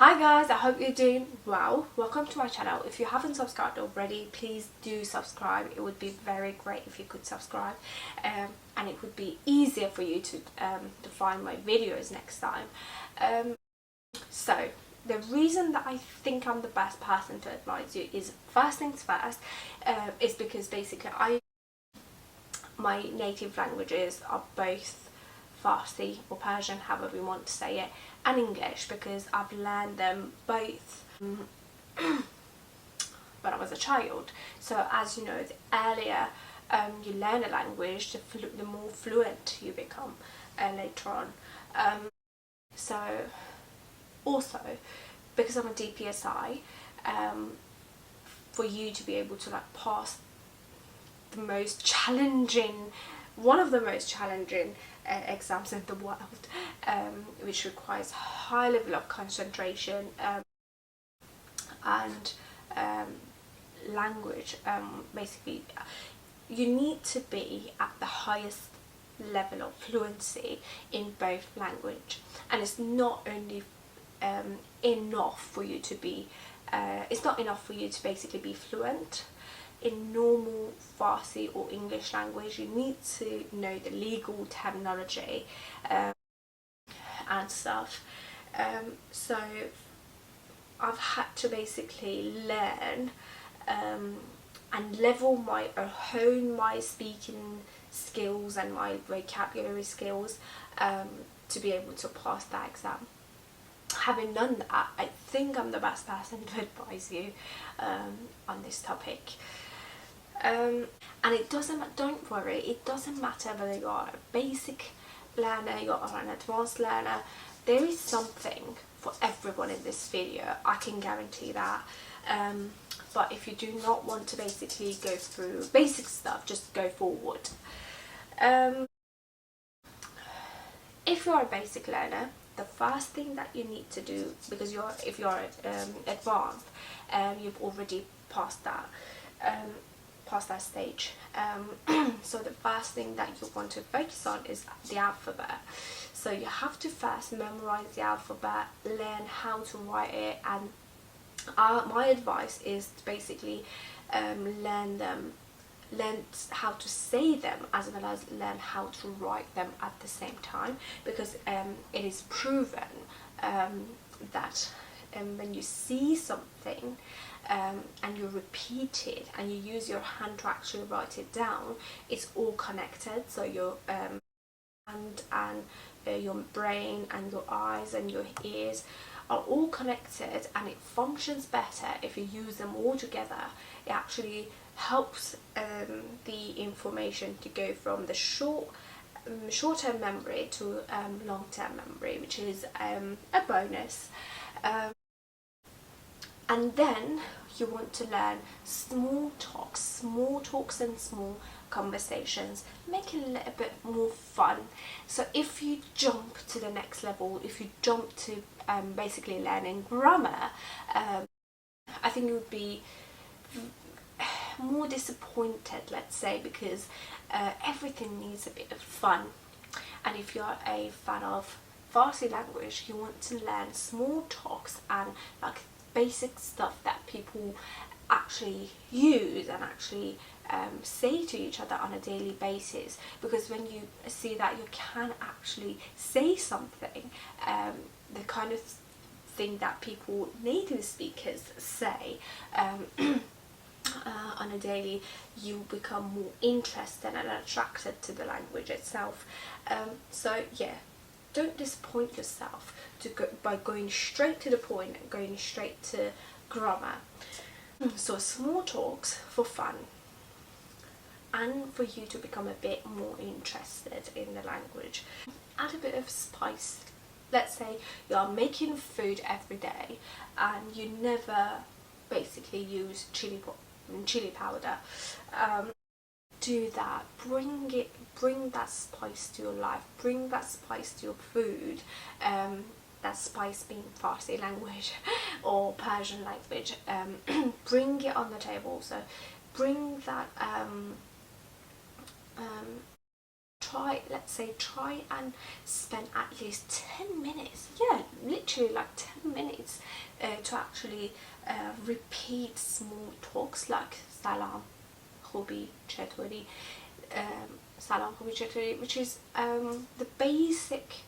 Hi guys, I hope you're doing well. Welcome to my channel. If you haven't subscribed already, please do subscribe. It would be very great if you could subscribe, and it would be easier for you to find my videos next time. So the reason that I think I'm the best person to advise you is, first things first, is because basically my native languages are both Farsi or Persian, however you want to say it, and English, because I've learned them both when I was a child. So as you know, the earlier you learn a language, the more fluent you become later on. So also, because I'm a DPSI, for you to be able to pass one of the most challenging exams in the world, which requires high level of concentration and language. Basically, you need to be at the highest level of fluency in both language, and it's not only enough for you to be it's not enough for you to basically be fluent in normal Farsi or English language. You need to know the legal terminology and stuff. So I've had to basically learn and hone my speaking skills and my vocabulary skills to be able to pass that exam. Having done that, I think I'm the best person to advise you on this topic. And don't worry, it doesn't matter whether you are a basic learner, you are an advanced learner. There is something for everyone in this video, I can guarantee that. But if you do not want to basically go through basic stuff, just go forward. If you're a basic learner, the first thing that you need to do, because if you're advanced, you've already passed that stage. So the first thing that you want to focus on is the alphabet. So you have to first memorize the alphabet, learn how to write it, and my advice is to basically learn how to say them as well as learn how to write them at the same time, because it is proven that when you see something and you repeat it and you use your hand to actually write it down, it's all connected. So your hand and your brain and your eyes and your ears are all connected, and it functions better if you use them all together. It actually helps the information to go from the short-term memory to long-term memory, which is a bonus. And then you want to learn small talks and small conversations. Make it a little bit more fun. So if you jump to the next level, if you jump to basically learning grammar, I think you would be more disappointed, let's say, because everything needs a bit of fun. And if you're a fan of Farsi language, you want to learn small talks and basic stuff that people actually use and actually say to each other on a daily basis, because when you see that you can actually say something, the kind of thing that people, native speakers, say on a daily, you become more interested and attracted to the language itself. So yeah, don't disappoint yourself by going straight to the point and going straight to grammar. So small talks for fun and for you to become a bit more interested in the language. Add a bit of spice. Let's say you are making food every day and you never basically use chili powder. Do that. Bring that spice to your life. Bring that spice to your food. That spice being Farsi language or Persian language. Bring it on the table. So bring that. Try and spend at least 10 minutes. Yeah, literally 10 minutes to actually repeat small talks like salam, خوبی چطوری, salam خوبی چطوری, which is the basic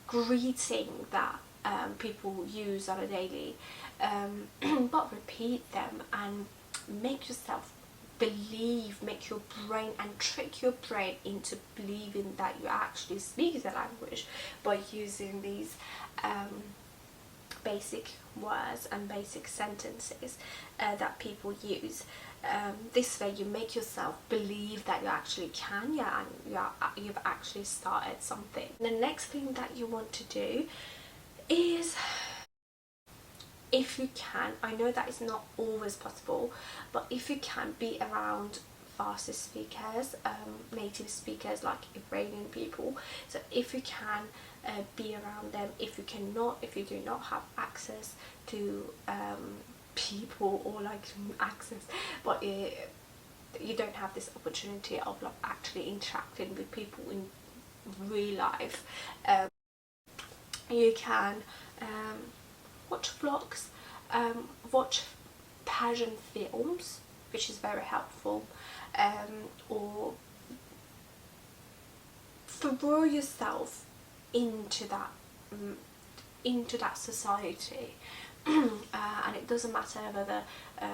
greeting that people use on a daily, but repeat them and make yourself believe, make your brain and trick your brain into believing that you actually speak the language by using these basic words and basic sentences that people use. This way you make yourself believe that you actually can, yeah, and you've actually started something. The next thing that you want to do is, if you can, I know that is not always possible, but if you can, be around Farsi speakers, native speakers like Iranian people. So if you can be around them, if you do not have access to people, or like access, but you don't have this opportunity of like actually interacting with people in real life, you can watch vlogs, watch Persian films, which is very helpful, or throw yourself into that society. And it doesn't matter whether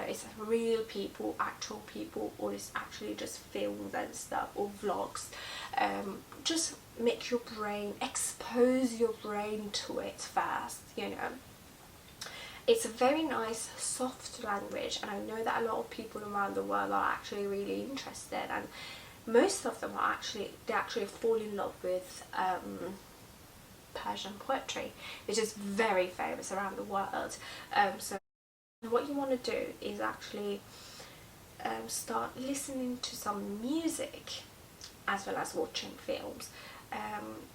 it's real people, actual people, or it's actually just films and stuff, or vlogs. Just make your brain, expose your brain to it first, you know. It's a very nice, soft language, and I know that a lot of people around the world are actually really interested, and most of them are they actually fall in love with Persian poetry, which is very famous around the world. So what you want to do is actually start listening to some music as well as watching films,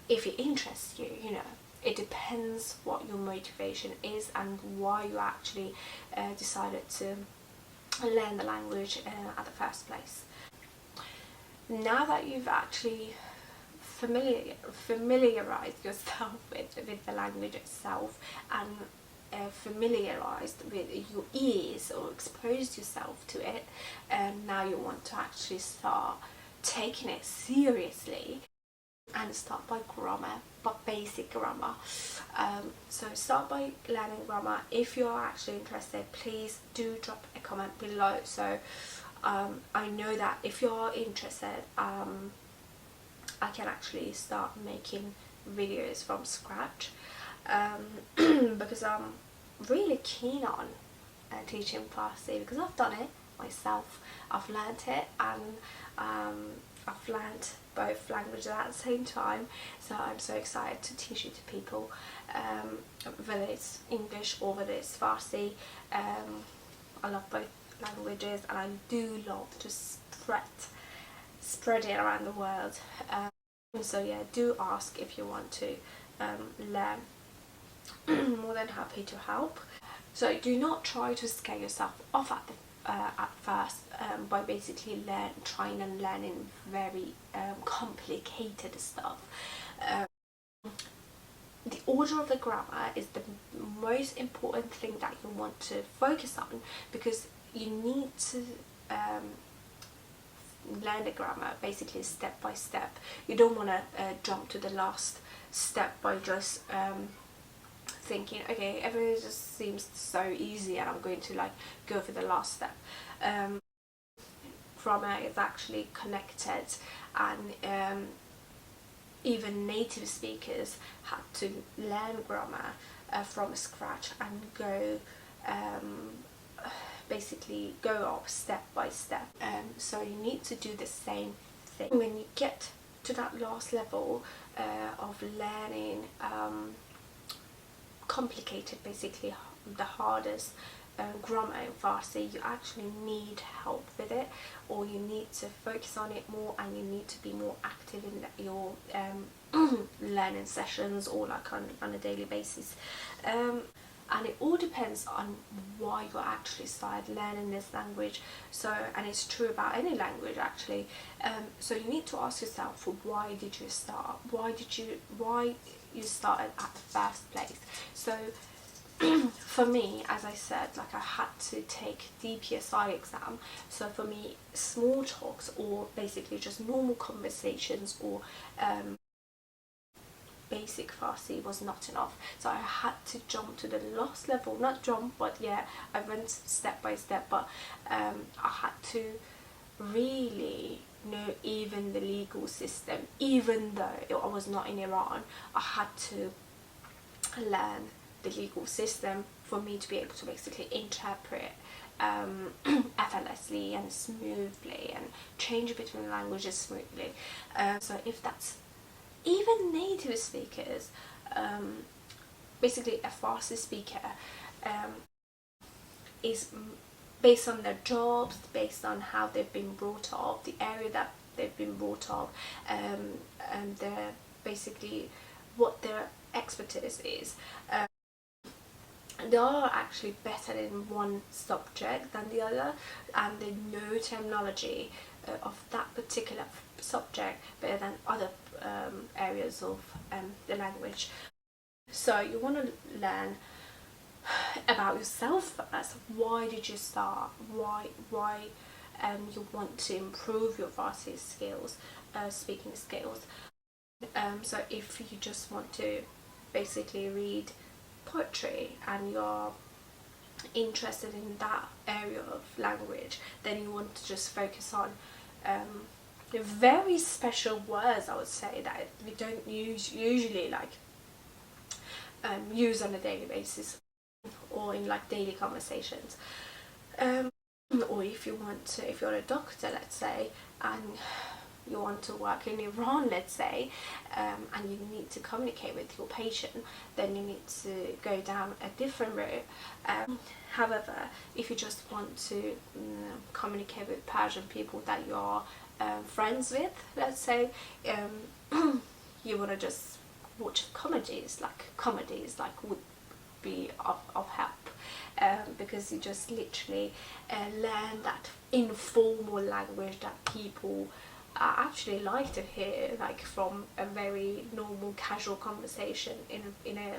if it interests you, you know. It depends what your motivation is and why you actually decided to learn the language at the first place. Now that you've actually familiarized yourself with the language itself, and familiarized with your ears, or exposed yourself to it, now you want to actually start taking it seriously and start by grammar, but basic grammar. So start by learning grammar. If you're actually interested, please do drop a comment below, so I know that if you're interested, I can actually start making videos from scratch, because I'm really keen on teaching Farsi, because I've done it myself. I've learnt it, and I've learnt both languages at the same time, so I'm so excited to teach it to people, whether it's English or whether it's Farsi. I love both languages, and I do love to spread it around the world. So yeah, do ask if you want to learn. More than happy to help. So do not try to scare yourself off at first by basically trying and learning very complicated stuff. The order of the grammar is the most important thing that you want to focus on, because you need to learn the grammar basically step by step. You don't want to jump to the last step by just thinking, okay, everything just seems so easy and I'm going to like go for the last step. Grammar is actually connected, and even native speakers had to learn grammar from scratch and go basically go up step by step. So you need to do the same thing. When you get to that last level of learning complicated, basically the hardest grammar in Farsi, you actually need help with it, or you need to focus on it more, and you need to be more active in your learning sessions, or like on a daily basis. And it all depends on why you actually started learning this language. So, and it's true about any language actually. So you need to ask yourself, why did you start? Why you started at the first place? So for me, as I said, like I had to take DPSI exam. So for me, small talks or basically just normal conversations or basic Farsi was not enough. So I had to jump to the last level, not jump, but yeah, I went step by step. But I had to really know even the legal system. Even though I was not in Iran, I had to learn the legal system for me to be able to basically interpret effortlessly and smoothly and change between languages smoothly. So if that's even native speakers, basically a Farsi speaker is based on their jobs, based on how they've been brought up, the area that they've been brought up, and their basically what their expertise is. They are actually better in one subject than the other, and they know terminology of that particular subject better than other areas of the language. So you want to learn about yourself first. Why did you start? Why you want to improve your Farsi skills, speaking skills. So if you just want to basically read poetry and you're interested in that area of language, then you want to just focus on very special words, I would say, that we don't usually like use on a daily basis or in like daily conversations. Or if you want to, if you're a doctor, let's say, and you want to work in Iran, let's say, and you need to communicate with your patient, then you need to go down a different route. However, if you just want to communicate with Persian people that you're friends with, let's say, you want to just watch comedies like would be of help, because you just literally learn that informal language that people actually like to hear, like from a very normal casual conversation in a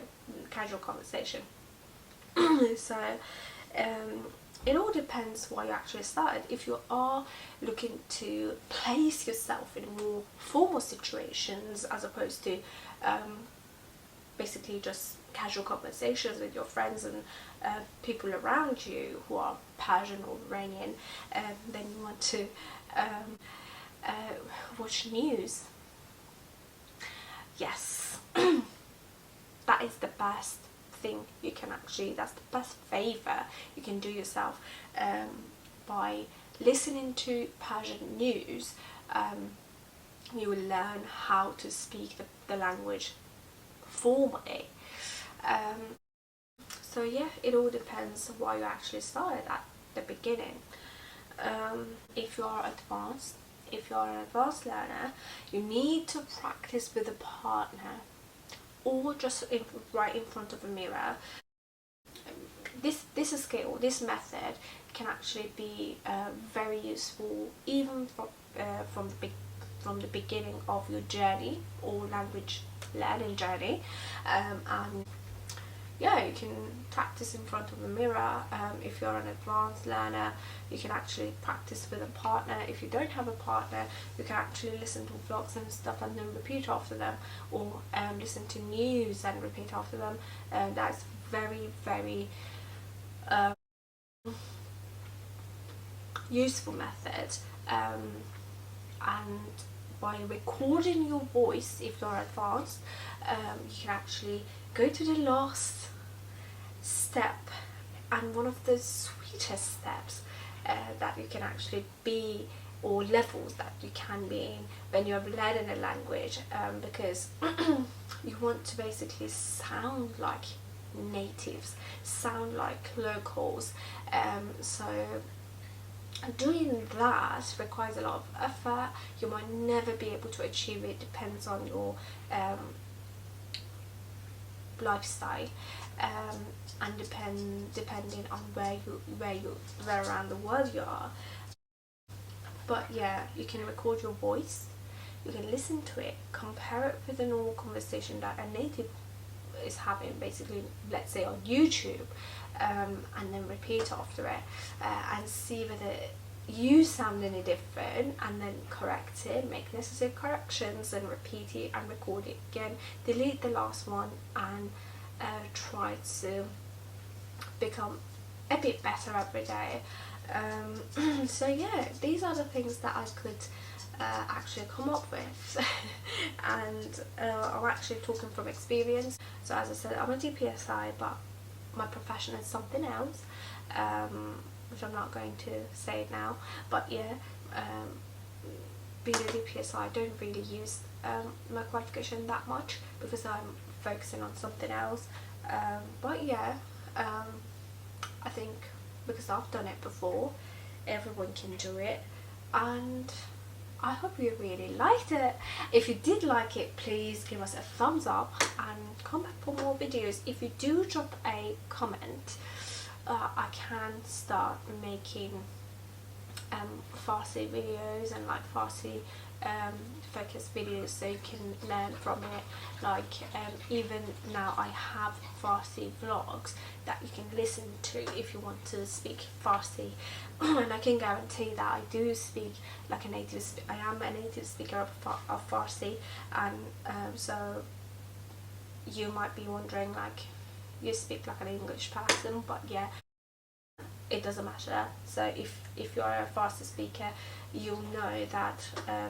casual conversation. So it all depends why you actually started. If you are looking to place yourself in more formal situations as opposed to basically just casual conversations with your friends and people around you who are Persian or Iranian, then you want to watch news. Yes, that is the best thing you can actually, that's the best favor you can do yourself, by listening to Persian news. You will learn how to speak the language formally. So yeah, it all depends why you actually started at the beginning. If you are advanced, if you're an advanced learner, you need to practice with a partner or just right in front of a mirror. This skill, this method can actually be very useful even from the beginning of your journey or language learning journey. And yeah, you can practice in front of a mirror. If you're an advanced learner, you can actually practice with a partner. If you don't have a partner, you can actually listen to vlogs and stuff and then repeat after them, or listen to news and repeat after them. That's very, very useful method. And by recording your voice, if you're advanced, you can actually go to the last step, and one of the sweetest steps that you can actually be, or levels that you can be in when you're learning a language, because you want to basically sound like natives, sound like locals. So doing that requires a lot of effort. You might never be able to achieve it, depends on your lifestyle, and depending on where around the world you are. But yeah, you can record your voice, you can listen to it, compare it with a normal conversation that a native is having, basically, let's say on YouTube, and then repeat after it, and see whether you sound any different, and then correct it, make necessary corrections, and repeat it and record it again, delete the last one, and try to become a bit better every day. So yeah, these are the things that I could actually come up with. And I'm actually talking from experience. So as I said, I'm a DPSI, but my profession is something else, which I'm not going to say now. But yeah, being a DPSI, I don't really use my qualification that much because I'm focusing on something else. But yeah, I think because I've done it before, everyone can do it, and I hope you really liked it. If you did like it, please give us a thumbs up and come back for more videos. If you do drop a comment, I can start making Farsi videos and like Farsi focused videos, so you can learn from it. Like even now I have Farsi vlogs that you can listen to if you want to speak Farsi. And I can guarantee that I do speak like a native, I am a native speaker of Farsi, and so you might be wondering, like, you speak like an English person, but yeah, it doesn't matter. So if you're a Farsi speaker, you'll know that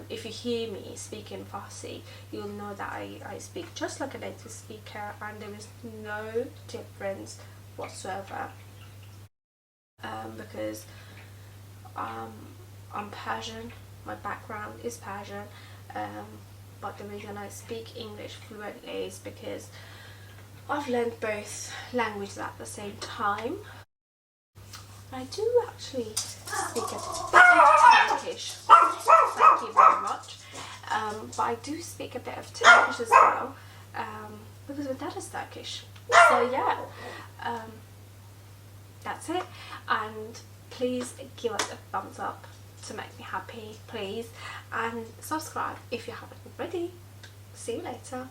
if you hear me speaking Farsi, you'll know that I speak just like a native speaker, and there is no difference whatsoever, because I'm Persian, my background is Persian, but the reason I speak English fluently is because I've learned both languages at the same time. I do actually speak a bit of Turkish, thank you very much, but I do speak a bit of Turkish as well, because my dad is Turkish. So yeah, that's it, and please give us a thumbs up to make me happy, please, and subscribe if you haven't already. See you later.